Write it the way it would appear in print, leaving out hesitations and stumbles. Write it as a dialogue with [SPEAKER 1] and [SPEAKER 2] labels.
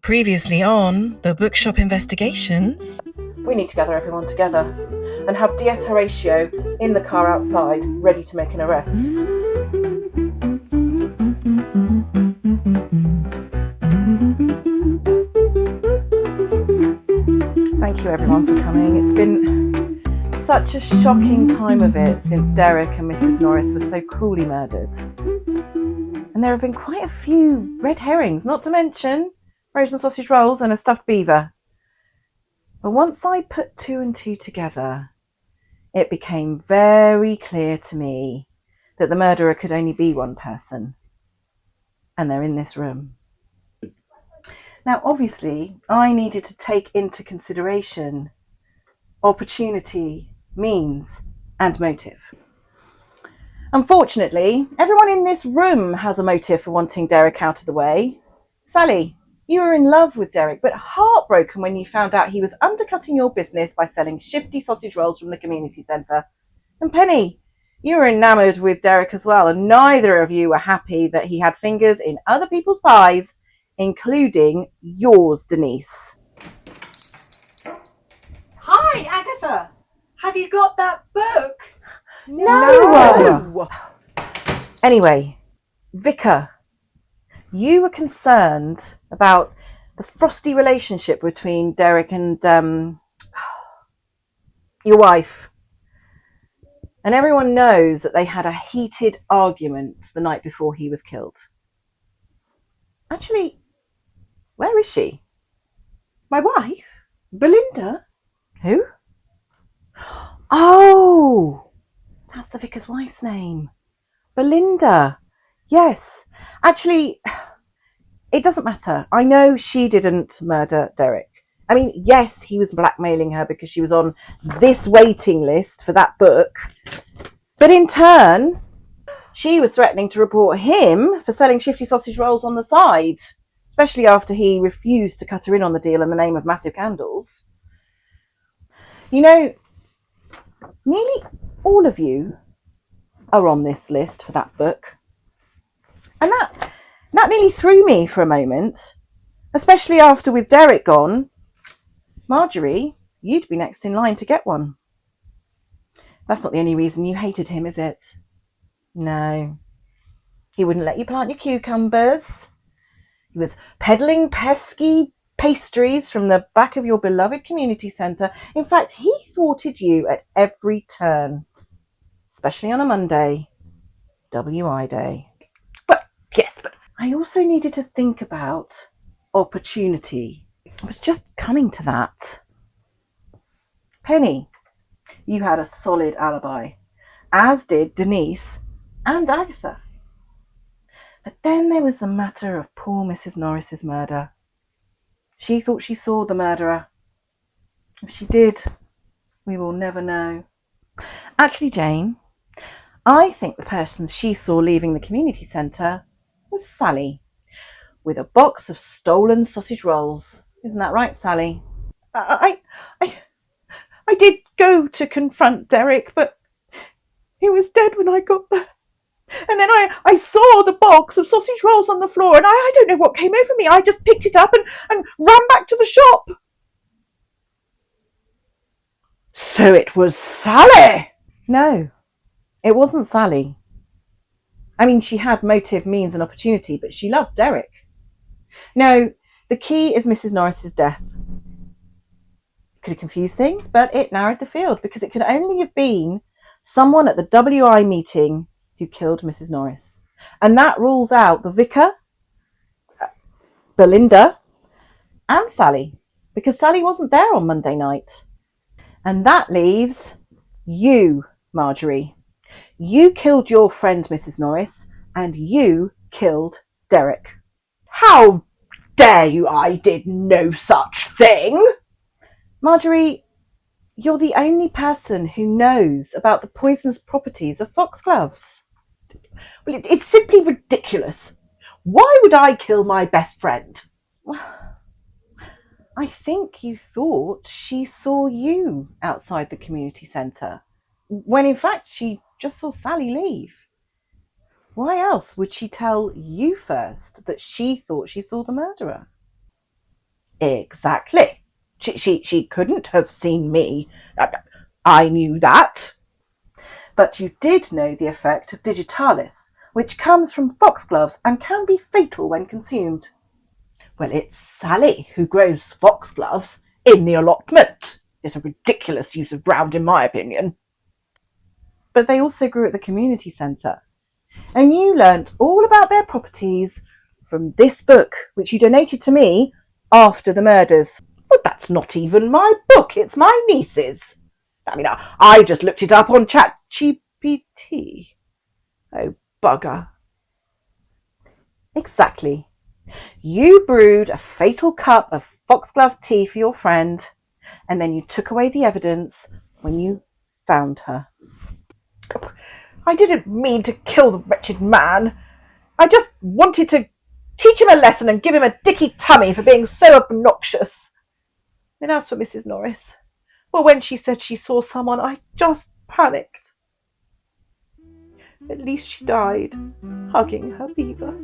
[SPEAKER 1] Previously on the Bookshop Investigations.
[SPEAKER 2] We need to gather everyone together and have DS Horatio in the car outside, ready to make an arrest. Thank you everyone for coming. It's been such a shocking time of it since Derek and Mrs. Norris were so cruelly murdered. And there have been quite a few red herrings, not to mention frozen sausage rolls and a stuffed beaver. But once I put two and two together, it became very clear to me that the murderer could only be one person. And they're in this room. Now, obviously, I needed to take into consideration opportunity, means, and motive. Unfortunately, everyone in this room has a motive for wanting Derek out of the way. Sally, you were in love with Derek, but heartbroken when you found out he was undercutting your business by selling shifty sausage rolls from the community centre. And Penny, you were enamoured with Derek as well, and neither of you were happy that he had fingers in other people's pies, including yours, Denise.
[SPEAKER 3] Hi, Agatha. Have you got that book?
[SPEAKER 2] No! Anyway, Vicar, you were concerned about the frosty relationship between Derek and your wife. And everyone knows that they had a heated argument the night before he was killed. Actually, where is she?
[SPEAKER 3] My wife? Belinda?
[SPEAKER 2] Who? Oh, that's the vicar's wife's name. Belinda. Yes. Actually, it doesn't matter. I know she didn't murder Derek. I mean, yes, he was blackmailing her because she was on this waiting list for that book. But in turn, she was threatening to report him for selling shifty sausage rolls on the side, especially after he refused to cut her in on the deal in the name of massive candles. You know, nearly all of you are on this list for that book. And that nearly threw me for a moment, especially after with Derek gone. Marjorie, you'd be next in line to get one. That's not the only reason you hated him, is it? No. He wouldn't let you plant your cucumbers. He was peddling pesky pastries from the back of your beloved community centre. In fact, he thwarted you at every turn, especially on a Monday, WI day. But yes, but I also needed to think about opportunity. I was just coming to that. Penny, you had a solid alibi, as did Denise and Agatha. But then there was the matter of poor Mrs. Norris's murder. She thought she saw the murderer. If she did, we will never know. Actually, Jane, I think the person she saw leaving the community centre was Sally, with a box of stolen sausage rolls. Isn't that right, Sally? I did go to confront Derek, but he was dead when I got there. And then I saw the box of sausage rolls on the floor, and I don't know what came over me. I just picked it up and ran back to the shop. So it was Sally? No, it wasn't Sally. I mean, she had motive, means, and opportunity, but she loved Derek. No, the key is Mrs. Norris's death. Could have confused things, but it narrowed the field because it could only have been someone at the WI meeting who killed Mrs. Norris. And that rules out the vicar, Belinda, and Sally, because Sally wasn't there on Monday night. And that leaves you, Marjorie. You killed your friend, Mrs. Norris, and you killed Derek.
[SPEAKER 3] How dare you? I did no such thing.
[SPEAKER 2] Marjorie, you're the only person who knows about the poisonous properties of foxgloves.
[SPEAKER 3] Well, it's simply ridiculous. Why would I kill my best friend?
[SPEAKER 2] I think you thought she saw you outside the community centre, when in fact she just saw Sally leave. Why else would she tell you first that she thought she saw the murderer?
[SPEAKER 3] Exactly. She couldn't have seen me. I knew that.
[SPEAKER 2] But you did know the effect of digitalis, which comes from foxgloves and can be fatal when consumed.
[SPEAKER 3] Well, it's Sally who grows foxgloves in the allotment. It's a ridiculous use of ground, in my opinion.
[SPEAKER 2] But they also grew at the community centre. And you learnt all about their properties from this book, which you donated to me after the murders.
[SPEAKER 3] But that's not even my book, it's my niece's. I mean, I just looked it up on ChatGPT. Oh, bugger.
[SPEAKER 2] Exactly. You brewed a fatal cup of foxglove tea for your friend, and then you took away the evidence when you found her.
[SPEAKER 3] I didn't mean to kill the wretched man. I just wanted to teach him a lesson and give him a dicky tummy for being so obnoxious. And as for Mrs. Norris, well, when she said she saw someone, I just panicked. At least she died, hugging her beaver.